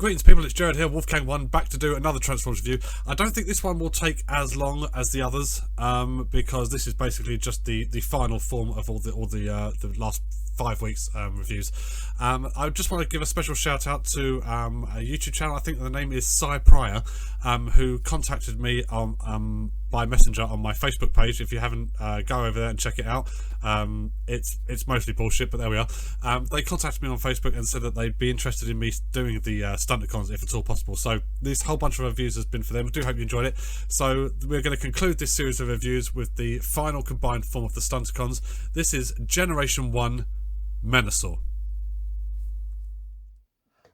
Greetings, people. It's Jared here, Wolfgang1, back to do another Transformers review. I don't think this one will take as long as the others, because this is basically just the final form of all the last 5 weeks reviews. I just want to give a special shout out to a YouTube channel. I think the name is Cy Pryor, who contacted me on by messenger on my Facebook page. If you haven't, go over there and check it out. It's mostly bullshit, but there we are. They contacted me on Facebook and said that they'd be interested in me doing the Stunticons if at all possible. So this whole bunch of reviews has been for them. I do hope you enjoyed it. So we're going to conclude this series of reviews with the final combined form of the Stunticons. This is Generation 1 Menasor.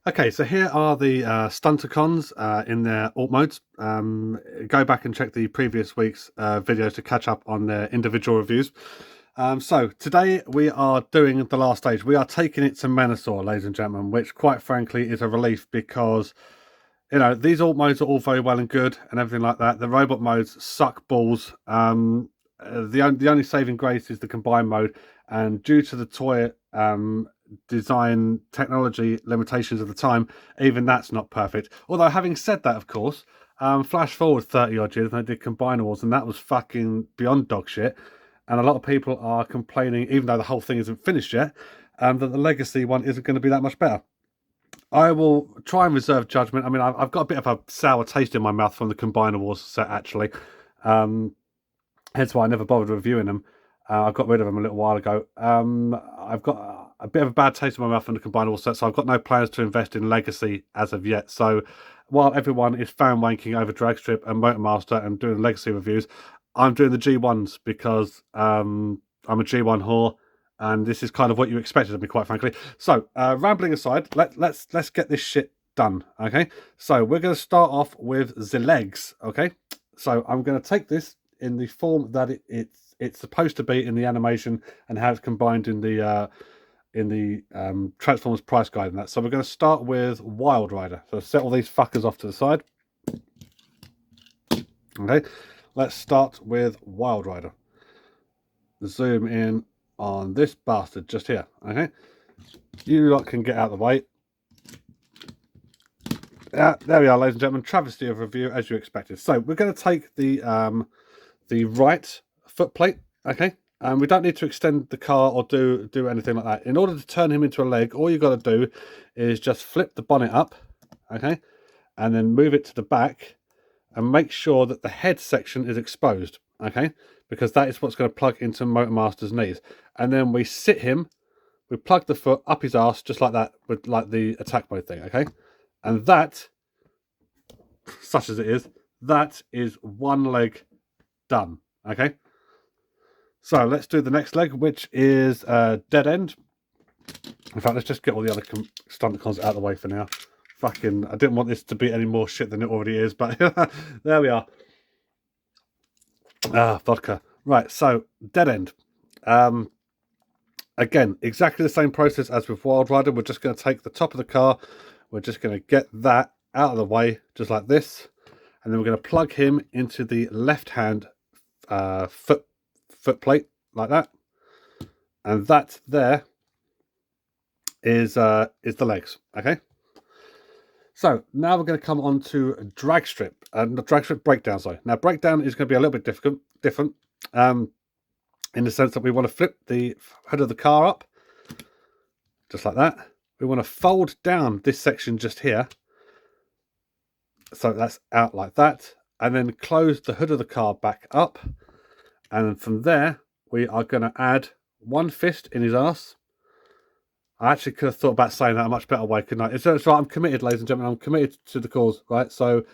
Okay, so here are the Stunticons in their alt modes. Go back and check the previous week's videos to catch up on their individual reviews. So today we are doing the last stage. We are taking it to Menasor, ladies and gentlemen, which quite frankly is a relief because, you know, these alt modes are all very well and good and everything like that. The robot modes suck balls. The only saving grace is the combined mode, and due to the toy design technology limitations of the time, even that's not perfect. Although having said that, of course, flash forward 30 odd years and they did Combine Wars, and that was fucking beyond dog shit. And a lot of people are complaining, even though the whole thing isn't finished yet, that the Legacy one isn't going to be that much better. I will try and reserve judgment. I mean, I've got a bit of a sour taste in my mouth from the Combiner Wars set, actually. Hence why I never bothered reviewing them. I got rid of them a little while ago. I've got a bit of a bad taste in my mouth from the Combiner Wars set, so I've got no plans to invest in Legacy as of yet. So while everyone is fan wanking over Dragstrip and Motormaster and doing Legacy reviews, I'm doing the G1s because I'm a G1 whore, and this is kind of what you expected of me, quite frankly. So, rambling aside, let's get this shit done, okay? So, we're going to start off with the legs, okay? So, I'm going to take this in the form that it's supposed to be in the animation and how it's combined in the Transformers price guide and that. So, we're going to start with Wild Rider. So, set all these fuckers off to the side. Okay. Let's start with Wild Rider. Zoom in on this bastard just here. Okay, you lot can get out of the way. Yeah, there we are, ladies and gentlemen. Travesty of review as you expected. So we're going to take the right foot plate. Okay, and we don't need to extend the car or do anything like that. In order to turn him into a leg, all you got to do is just flip the bonnet up. Okay, and then move it to the back. And make sure that the head section is exposed, okay? Because that is what's going to plug into Motormaster's knees. And then we sit him, we plug the foot up his arse, just like that, with like the attack mode thing, okay? And that, such as it is, that is one leg done, okay? So let's do the next leg, which is Dead End. In fact, let's just get all the other Stunticons out of the way for now. Fucking, I didn't want this to be any more shit than it already is, but there we are. Vodka. Right, so Dead End. Again, exactly the same process as with Wild Rider. We're just going to take the top of the car. We're just going to get that out of the way, just like this. And then we're going to plug him into the left-hand foot plate, like that. And that there is the legs, okay? So now we're going to come on to drag strip and the drag strip breakdown. Sorry. Now breakdown is going to be a little bit different, in the sense that we want to flip the hood of the car up, just like that. We want to fold down this section just here, so that's out like that, and then close the hood of the car back up, and then from there we are going to add one fist in his arse. I actually could have thought about saying that a much better way, couldn't I? It's right, I'm committed, ladies and gentlemen. I'm committed to the cause, right? So,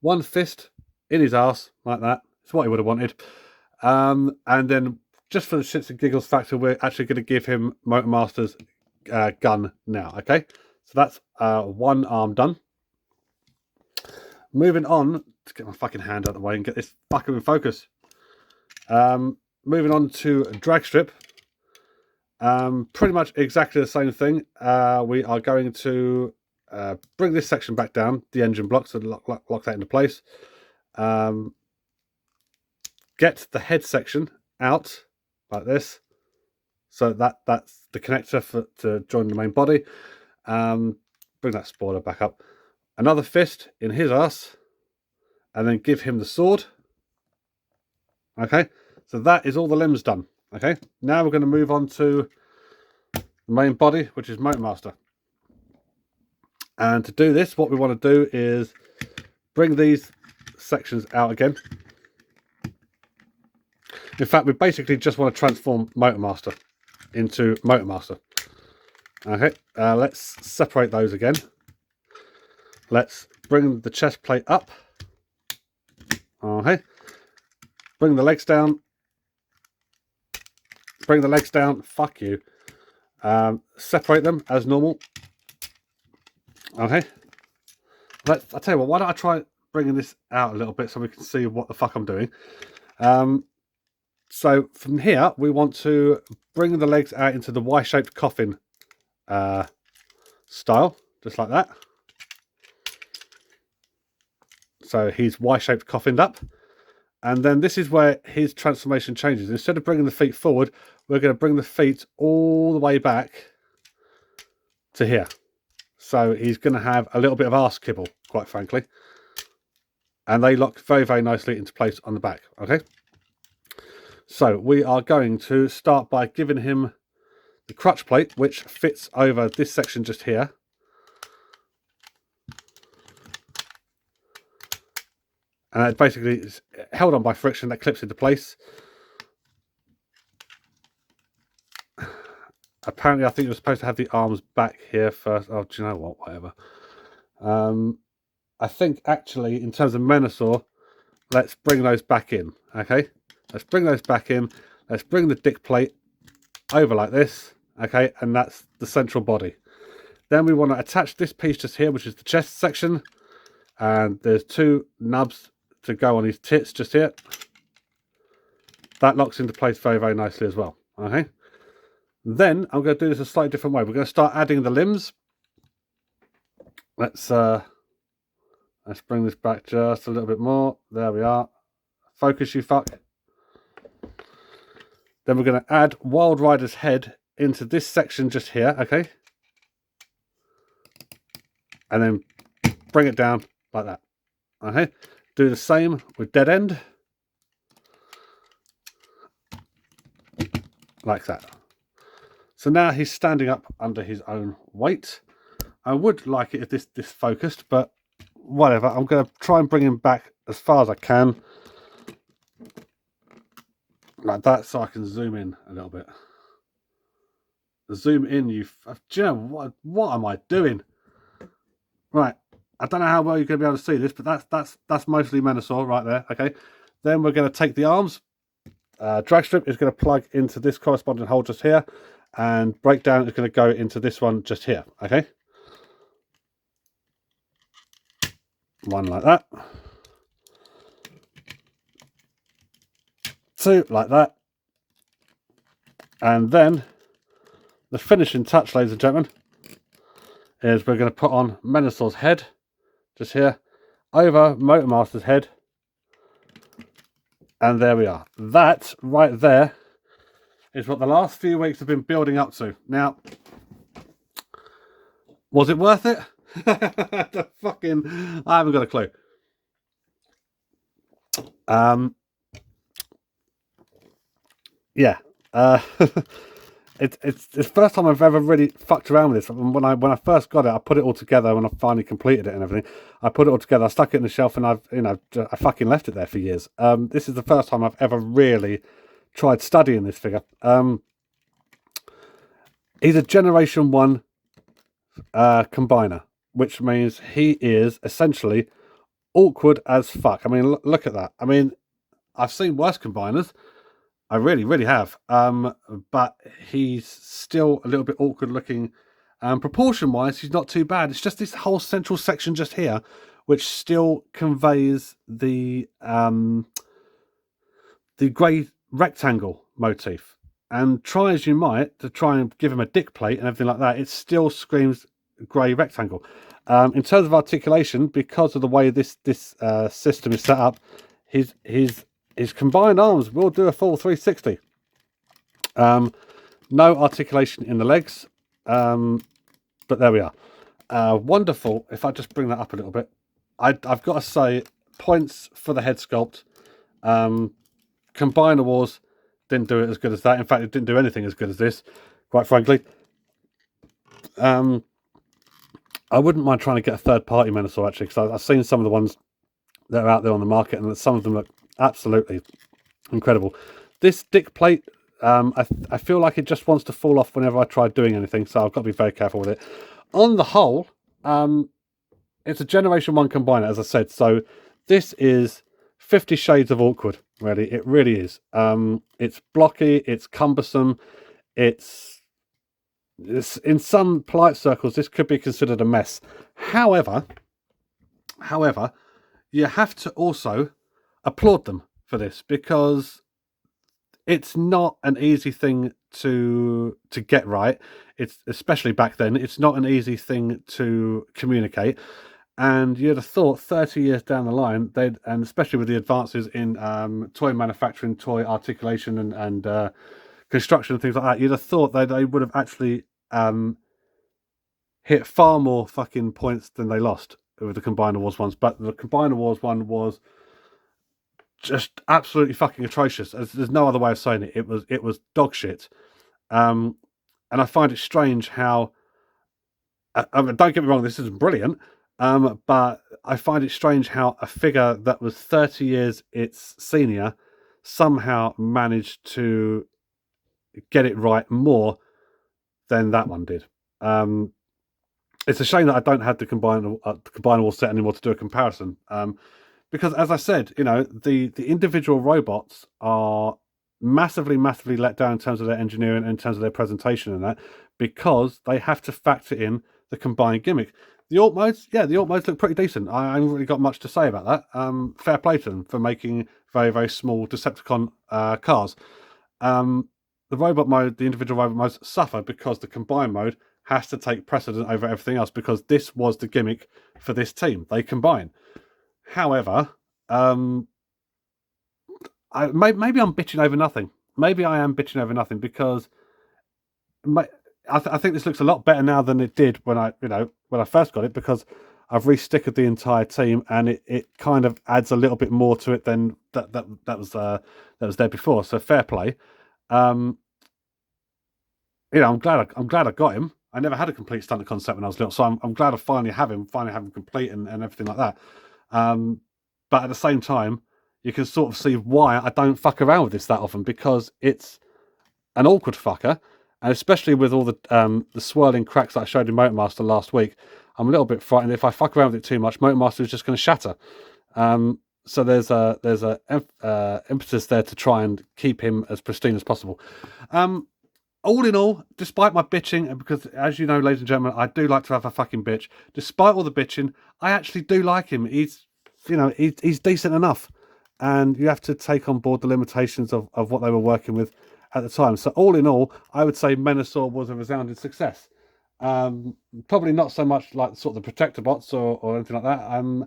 one fist in his arse, like that. It's what he would have wanted. And then, just for the shits and giggles factor, we're actually going to give him Motormaster's gun now, okay? So that's one arm done. Moving on, to get my fucking hand out of the way and get this fucker in focus. Moving on to drag strip. Pretty much exactly the same thing. We are going to bring this section back down, the engine block, so lock that into place. Get the head section out like this, so that's the connector to join the main body. Bring that spoiler back up. another fist in his ass, and then give him the sword. Okay, so that is all the limbs done. Okay, now we're going to move on to the main body, which is Motormaster. And to do this, what we want to do is bring these sections out again. In fact, we basically just want to transform Motormaster into Motormaster. Okay, let's separate those again. Let's bring the chest plate up. Okay, bring the legs down. Bring the legs down. Fuck you. Separate them as normal. Okay. I'll tell you what, why don't I try bringing this out a little bit so we can see what the fuck I'm doing. So from here, we want to bring the legs out into the Y-shaped coffin style, just like that. So he's Y-shaped coffined up. And then this is where his transformation changes. Instead of bringing the feet forward, we're going to bring the feet all the way back to here. So he's going to have a little bit of arse kibble, quite frankly. And they lock very, very nicely into place on the back. Okay. So we are going to start by giving him the crutch plate, which fits over this section just here. And it basically is held on by friction that clips into place. Apparently, I think you're supposed to have the arms back here first. Oh, do you know what? Whatever. I think actually, in terms of Menasor, let's bring those back in. Okay, let's bring those back in. Let's bring the dick plate over like this. Okay, and that's the central body. Then we want to attach this piece just here, which is the chest section. And there's two nubs to go on his tits just here. That locks into place very, very nicely as well. Okay. Then I'm going to do this a slightly different way. We're going to start adding the limbs. Let's bring this back just a little bit more. There we are. Focus, you fuck. Then we're going to add Wild Rider's head into this section just here. Okay. And then bring it down like that. Okay. Do the same with Dead End. Like that. So now he's standing up under his own weight. I would like it if this focused, but whatever. I'm going to try and bring him back as far as I can. Like that, so I can zoom in a little bit. Zoom in, do you know, what am I doing? Right. I don't know how well you're going to be able to see this, but that's mostly Menasor right there. Okay. Then we're going to take the arms. Drag strip is going to plug into this corresponding hole just here. And breakdown is going to go into this one just here. Okay. One like that. Two like that. And then the finishing touch, ladies and gentlemen, is we're going to put on Menasor's head. Just here, over Motormaster's head, and there we are. That right there is what the last few weeks have been building up to. Now, was it worth it? I haven't got a clue. Yeah. It's the first time I've ever really fucked around with this. When I first got it, I put it all together. When I finally completed it and everything, I put it all together. I stuck it in the shelf, and I fucking left it there for years. This is the first time I've ever really tried studying this figure. He's a Generation 1 combiner, which means he is essentially awkward as fuck. I mean, look at that. I mean, I've seen worse combiners. I really, really have. But he's still a little bit awkward looking. Proportion-wise, he's not too bad. It's just this whole central section just here, which still conveys the grey rectangle motif. And try as you might to try and give him a dick plate and everything like that, it still screams grey rectangle. In terms of articulation, because of the way this system is set up, his combined arms will do a full 360. No articulation in the legs, but there we are. Wonderful. If I just bring that up a little bit, I've got to say, points for the head sculpt. Combiner Wars didn't do it as good as that. In fact, it didn't do anything as good as this, quite frankly. I wouldn't mind trying to get a third-party Menasor, actually, because I've seen some of the ones that are out there on the market, and some of them look absolutely incredible. This dick plate, I feel like it just wants to fall off whenever I try doing anything, so I've got to be very careful with it. On the whole, it's a Generation 1 combiner, as I said, so this is 50 shades of awkward, really. It really is. It's blocky, it's cumbersome, it's in some polite circles, this could be considered a mess. However, you have to also applaud them for this, because it's not an easy thing to get right. It's, especially back then, it's not an easy thing to communicate. And you'd have thought 30 years down the line, and especially with the advances in toy manufacturing, toy articulation, and construction and things like that, you'd have thought that they would have actually hit far more fucking points than they lost with the Combiner Wars ones. But the Combiner Wars one was just absolutely fucking atrocious. There's no other way of saying it. It was dog shit. And I find it strange how, don't get me wrong, this isn't brilliant, but I find it strange how a figure that was 30 years its senior somehow managed to get it right more than that one did. It's a shame that I don't have the Combiner Wars set anymore to do a comparison. Because, as I said, you know, the individual robots are massively let down in terms of their engineering and in terms of their presentation and that, because they have to factor in the combined gimmick. The Alt modes, yeah, the Alt modes look pretty decent. I haven't really got much to say about that. Fair play to them for making very small Decepticon cars. The robot mode, the individual robot modes suffer because the combined mode has to take precedent over everything else, because this was the gimmick for this team. They combine. However, maybe I'm bitching over nothing. Maybe I am bitching over nothing, because I think this looks a lot better now than it did when I first got it, because I've restickered the entire team, and it kind of adds a little bit more to it than that was there before. So fair play. I'm glad I got him. I never had a complete Stunticon set when I was little, so I'm glad I finally have him complete and everything like that. But at the same time, you can sort of see why I don't fuck around with this that often, because it's an awkward fucker, and especially with all the swirling cracks that I showed in Motormaster last week, I'm a little bit frightened if I fuck around with it too much, Motormaster is just going to shatter. So there's a impetus there to try and keep him as pristine as possible. All in all, despite my bitching, and because, as you know, ladies and gentlemen, I do like to have a fucking bitch, despite all the bitching, I actually do like him. He's decent enough, and you have to take on board the limitations of what they were working with at the time. So all in all, I would say Menasor was a resounding success. Probably not so much like sort of the Protector bots or anything like that.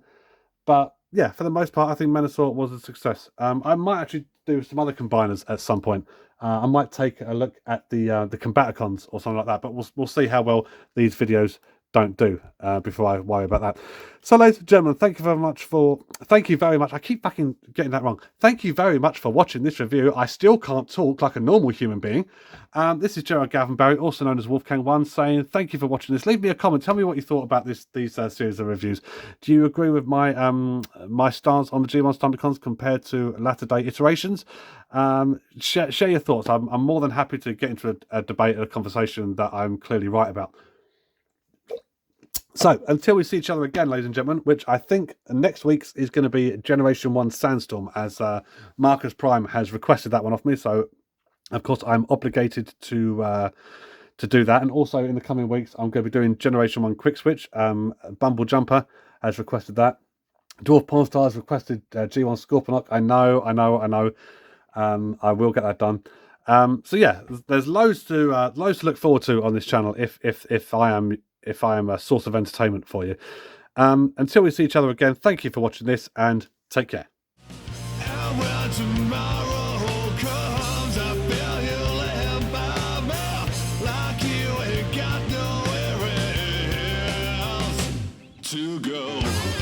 But yeah, for the most part, I think Menasor was a success. I might actually do some other combiners at some point. I might take a look at the Combaticons or something like that, but we'll see how well these videos don't do before I worry about that. So, ladies and gentlemen, thank you very much. I keep fucking getting that wrong. Thank you very much for watching this review. I still can't talk like a normal human being. This is Gerard Gavin Barry, also known as Wolfgang1, saying thank you for watching this. Leave me a comment. Tell me what you thought about these series of reviews. Do you agree with my my stance on the G1 Stunticons compared to latter day iterations? Share your thoughts. I'm more than happy to get into a debate, a conversation that I'm clearly right about. So, until we see each other again, ladies and gentlemen, which I think next week's is going to be Generation 1 Sandstorm, as Marcus Prime has requested that one off me. So, of course, I'm obligated to do that. And also, in the coming weeks, I'm going to be doing Generation 1 Quick Switch. Bumble Jumper has requested that. Dwarf Porn Star has requested G1 Scorponok. I know. I will get that done. So, yeah, there's loads to look forward to on this channel if I am a source of entertainment for you. Until we see each other again, thank you for watching this, and take care. to go.